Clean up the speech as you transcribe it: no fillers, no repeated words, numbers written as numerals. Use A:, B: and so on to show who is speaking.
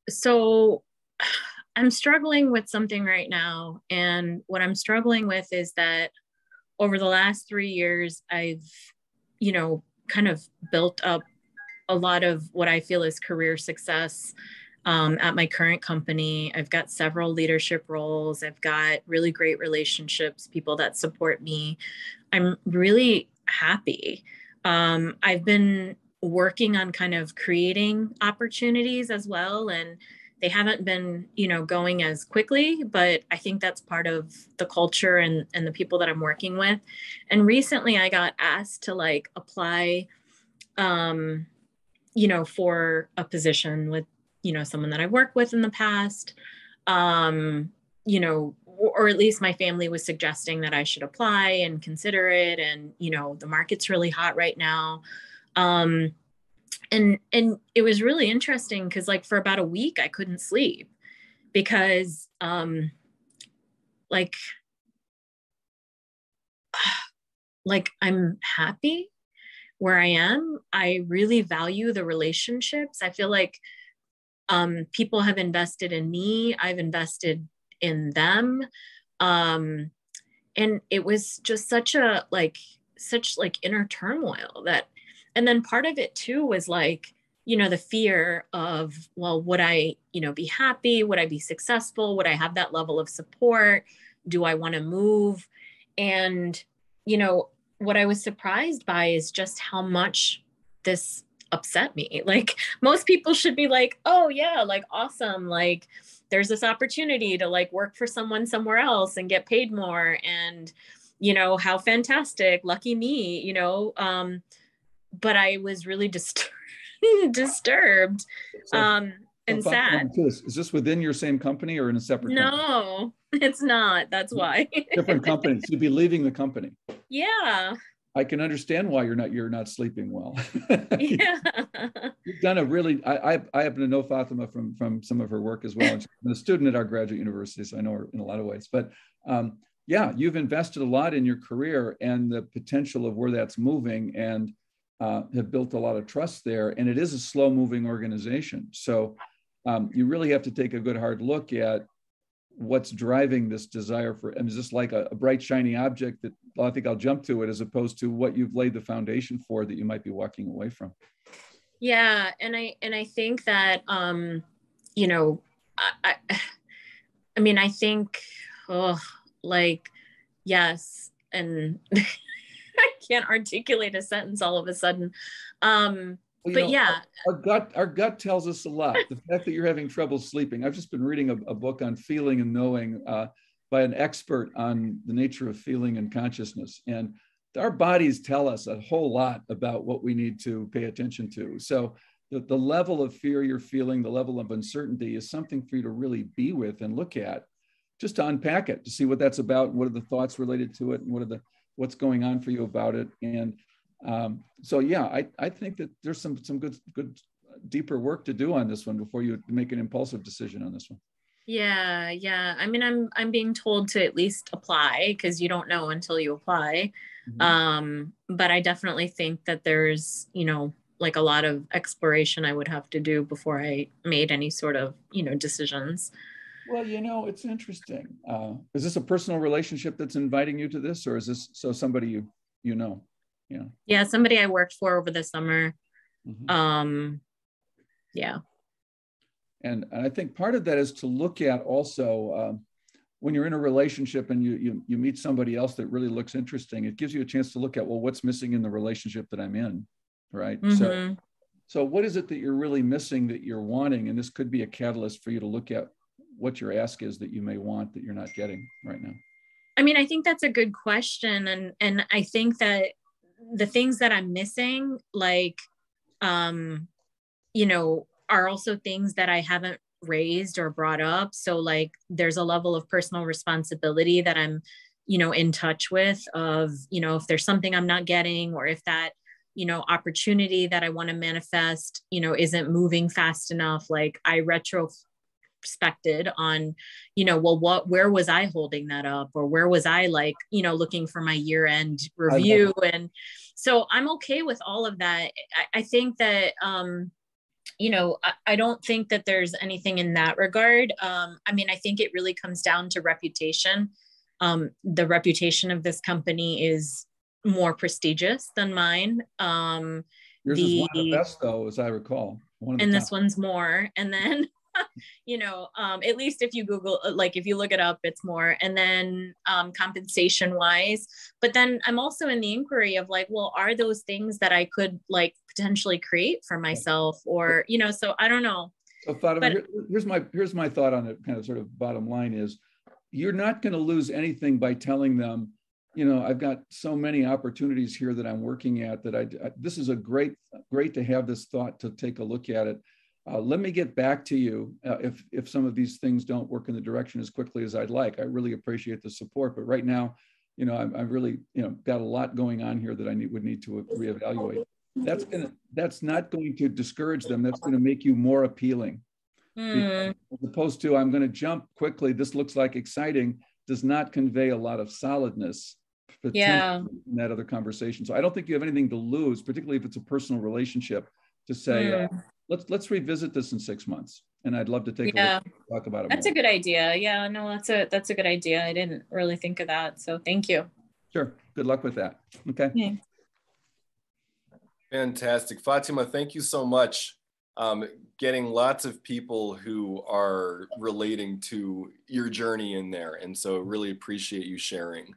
A: So I'm struggling with something right now. And what I'm struggling with is that over the last 3 years, I've, kind of built up a lot of what I feel is career success at my current company. I've got several leadership roles. I've got really great relationships, people that support me. I'm really happy. I've been working on kind of creating opportunities as well. And they haven't been, going as quickly, but I think that's part of the culture and the people that I'm working with. And recently I got asked to like apply um, for a position with, someone that I've worked with in the past, or at least my family was suggesting that I should apply and consider it. And, the market's really hot right now. And it was really interesting because like for about a week, I couldn't sleep because, like, like I'm happy where I am. I really value the relationships. I feel like people have invested in me. I've invested in them. Um, and it was just such like inner turmoil that, and then part of it too was like, the fear of, well, would I, be happy? Would I be successful? Would I have that level of support? Do I want to move? And, what I was surprised by is just how much this upset me. Like most people should be like, oh yeah, like awesome. Like there's this opportunity to like work for someone somewhere else and get paid more. And, how fantastic, lucky me, but I was really disturbed
B: So, so
A: and sad.
B: is this within your same company or in a separate company?
A: No, it's not. That's why.
B: Different companies. You'd be leaving the company.
A: Yeah.
B: I can understand why you're not sleeping well.
A: Yeah.
B: You've done a really. I happen to know Fatima from some of her work as well. And she's been a student at our graduate university, so I know her in a lot of ways. But yeah, you've invested a lot in your career and the potential of where that's moving, and have built a lot of trust there. And it is a slow-moving organization, so you really have to take a good hard look at what's driving this desire for, and is this like a bright shiny object that, well, I think I'll jump to it, as opposed to what you've laid the foundation for that you might be walking away from.
A: Yeah, and I think that you know, I I mean I think, oh, like yes, and I can't articulate a sentence all of a sudden.
B: Well,
A: But yeah.
B: our gut tells us a lot. The fact that you're having trouble sleeping. I've just been reading a book on feeling and knowing by an expert on the nature of feeling and consciousness. And our bodies tell us a whole lot about what we need to pay attention to. So the level of fear you're feeling, the level of uncertainty is something for you to really be with and look at, just to unpack it, to see what that's about, what are the thoughts related to it, and what's going on for you about it. And so yeah, I think that there's some good deeper work to do on this one before you make an impulsive decision on this one.
A: Yeah. I mean, I'm being told to at least apply because you don't know until you apply.
B: Mm-hmm.
A: But I definitely think that there's, like a lot of exploration I would have to do before I made any sort of, decisions.
B: Well, it's interesting. Is this a personal relationship that's inviting you to this, or is this somebody you know? Yeah.
A: Yeah, somebody I worked for over the summer.
B: Mm-hmm.
A: Yeah.
B: And I think part of that is to look at also when you're in a relationship and you meet somebody else that really looks interesting, it gives you a chance to look at, well, what's missing in the relationship that I'm in, right?
A: Mm-hmm.
B: So what is it that you're really missing that you're wanting? And this could be a catalyst for you to look at what your ask is that you may want that you're not getting right now.
A: I mean, I think that's a good question. And I think that the things that I'm missing, like, are also things that I haven't raised or brought up. So like there's a level of personal responsibility that I'm, in touch with of, if there's something I'm not getting, or if that, opportunity that I want to manifest, isn't moving fast enough. Like I retrospected on, well, where was I holding that up? Or where was I like, looking for my year end review? And so I'm okay with all of that. I think that, I don't think that there's anything in that regard. I mean, I think it really comes down to reputation. The reputation of this company is more prestigious than mine.
B: Yours is one of the best, though, as I recall. One of the
A: and
B: top.
A: This one's more. And then, at least if you Google, like if you look it up, it's more. And then compensation wise, but then I'm also in the inquiry of like, well, are those things that I could like potentially create for myself, or, so I don't know.
B: So Fatima, here's my thought on it. Kind of sort of bottom line is, you're not going to lose anything by telling them, I've got so many opportunities here that I'm working at that this is a great to have this thought to take a look at it. Let me get back to you if some of these things don't work in the direction as quickly as I'd like. I really appreciate the support, but right now, I've really, got a lot going on here that I would need to reevaluate. That's not going to discourage them. That's going to make you more appealing. As opposed to, I'm going to jump quickly. This looks like exciting, does not convey a lot of solidness in that other conversation. So I don't think you have anything to lose, particularly if it's a personal relationship, to say, let's revisit this in 6 months. And I'd love to take a look and talk about it.
A: That's
B: more.
A: A good idea. Yeah, no, that's a good idea. I didn't really think of that. So thank you.
B: Sure. Good luck with that. Okay.
A: Yeah.
C: Fantastic. Fatima, thank you so much. Getting lots of people who are relating to your journey in there. And so really appreciate you sharing.